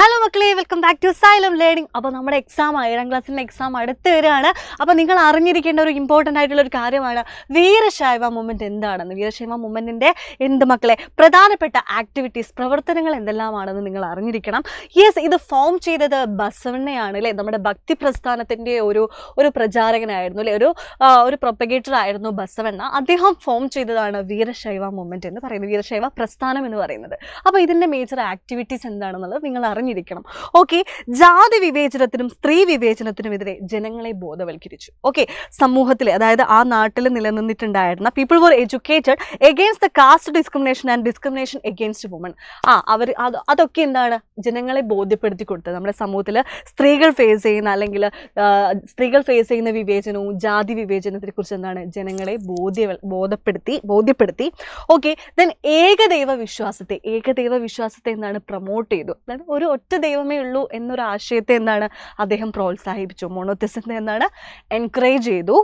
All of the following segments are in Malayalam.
ഹലോ മക്കളെ, welcome back to Xylem learning. അപ്പോൾ നമ്മുടെ എക്സാം 7ാം ക്ലാസ്സിൻ്റെ എക്സാം അടുത്ത് വരികയാണ്. അപ്പോൾ നിങ്ങൾ അറിഞ്ഞിരിക്കേണ്ട ഒരു ഇമ്പോർട്ടൻ്റ് ആയിട്ടുള്ള ഒരു കാര്യമാണ് വീരശൈവ മൂവ്മെൻറ്റ് എന്താണെന്ന്. വീരശൈവ മൂവ്മെൻറ്റിൻ്റെ മക്കളെ പ്രധാനപ്പെട്ട ആക്ടിവിറ്റീസ്, പ്രവർത്തനങ്ങൾ എന്തെല്ലാമാണെന്ന് നിങ്ങൾ അറിഞ്ഞിരിക്കണം. ഇത് ഫോം ചെയ്തത് ബസവണ്ണയാണ് അല്ലേ. നമ്മുടെ ഭക്തി പ്രസ്ഥാനത്തിൻ്റെ ഒരു പ്രചാരകനായിരുന്നു അല്ലേ, ഒരു പ്രൊപ്പഗേറ്റർ ആയിരുന്നു ബസവണ്ണ. അദ്ദേഹം ഫോം ചെയ്തതാണ് വീരശൈവ മൂവ്മെൻറ്റ് എന്ന് പറയുന്നത്, വീരശൈവ പ്രസ്ഥാനം എന്ന് പറയുന്നത്. അപ്പോൾ ഇതിൻ്റെ മേജർ ആക്ടിവിറ്റീസ് എന്താണെന്നുള്ളത് നിങ്ങൾ അറിഞ്ഞിരിക്കണം. ഓക്കെ, ജാതി വിവേചനത്തിനും സ്ത്രീ വിവേചനത്തിനുമെതിരെ ജനങ്ങളെ ബോധവൽക്കരിച്ചു. ഓക്കെ, സമൂഹത്തിൽ, അതായത് ആ നാട്ടിൽ നിലനിന്നിട്ടുണ്ടായിരുന്ന people were educated against the caste discrimination and discrimination against woman. അതൊക്കെ എന്താണ്, ജനങ്ങളെ ബോധ്യപ്പെടുത്തി കൊടുത്തത്. നമ്മുടെ സമൂഹത്തിൽ സ്ത്രീകൾ ഫേസ് ചെയ്യുന്ന വിവേചനവും ജാതി വിവേചനത്തെ കുറിച്ച് എന്താണ് ജനങ്ങളെ ബോധ്യപ്പെടുത്തി. ഓക്കെ, ദെൻ ഏകദൈവ വിശ്വാസത്തെ എന്താണ് പ്രൊമോട്ട് ചെയ്തു. അതായത് ഒരു ഒറ്റ ദൈവമേ ഉള്ളൂ എന്നൊരു ആശയത്തെ എന്താണ് അദ്ദേഹം പ്രോത്സാഹിപ്പിച്ചു. മോണോത്തിസത്തെ എന്താണ് എൻകറേജ് ചെയ്തു.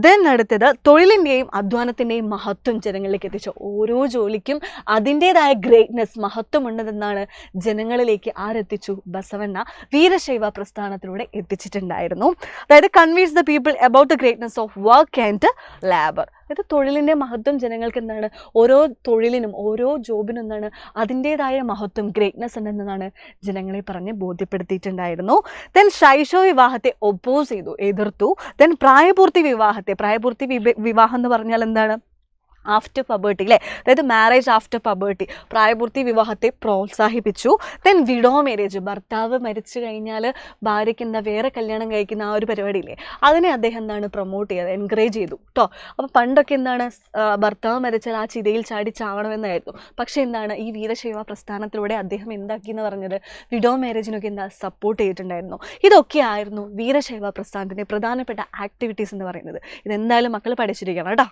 ദെൻ അടുത്തത് തൊഴിലിൻ്റെയും അധ്വാനത്തിൻ്റെയും മഹത്വം ജനങ്ങളിലേക്ക് എത്തിച്ചു. ഓരോ ജോലിക്കും അതിൻ്റെതായ ഗ്രേറ്റ്നെസ്, മഹത്വം ഉണ്ടെന്നാണ് ജനങ്ങളിലേക്ക് ആരെത്തിച്ചു, ബസവണ്ണ വീരശൈവ പ്രസ്ഥാനത്തിലൂടെ എത്തിച്ചിട്ടുണ്ടായിരുന്നു. അതായത് convince the people about the greatness of work and labour. അതായത് തൊഴിലിൻ്റെ മഹത്വം ജനങ്ങൾക്ക് എന്താണ്, ഓരോ തൊഴിലിനും ഓരോ ജോബിനും എന്താണ് അതിൻ്റെതായ മഹത്വം, ഗ്രേറ്റ്നെസ് ഉണ്ടെന്നാണ് ജനങ്ങളെ പറഞ്ഞ് ബോധ്യപ്പെടുത്തിയിട്ടുണ്ടായിരുന്നു. ദെൻ ശൈശവ വിവാഹത്തെ ഒപ്പോസ് ചെയ്തു, എതിർത്തു. ദെൻ പ്രായപൂർത്തി വിവാഹം എന്ന് പറഞ്ഞാൽ എന്താണ്, ആഫ്റ്റർ പബേർട്ടി അല്ലേ, അതായത് മാരേജ് ആഫ്റ്റർ പബേർട്ടി, പ്രായപൂർത്തി വിവാഹത്തെ പ്രോത്സാഹിപ്പിച്ചു. ദെൻ വിഡോ മാരേജ്, ഭർത്താവ് മരിച്ചു കഴിഞ്ഞാൽ ഭാര്യയ്ക്ക് എന്താ വേറെ കല്യാണം കഴിക്കുന്ന ആ ഒരു പരിപാടിയില്ലേ, അതിനെ അദ്ദേഹം എന്താണ് പ്രൊമോട്ട് ചെയ്തത്, എൻകറേജ് ചെയ്തു കേട്ടോ. അപ്പോൾ പണ്ടൊക്കെ എന്താണ്, ഭർത്താവ് മരിച്ചാൽ ആ ചിതയിൽ ചാടി ചാവണമെന്നായിരുന്നു. പക്ഷേ എന്താണ്, ഈ വീരശൈവ പ്രസ്ഥാനത്തിലൂടെ അദ്ദേഹം എന്താക്കി എന്ന് പറഞ്ഞത്, വിഡോ മാരേജിനൊക്കെ എന്താ സപ്പോർട്ട് ചെയ്തിട്ടുണ്ടായിരുന്നു. ഇതൊക്കെയായിരുന്നു വീരശൈവ പ്രസ്ഥാനത്തിൻ്റെ പ്രധാനപ്പെട്ട ആക്ടിവിറ്റീസ് എന്ന് പറയുന്നത്. ഇതെന്തായാലും മക്കൾ പഠിച്ചിരിക്കണം കേട്ടോ.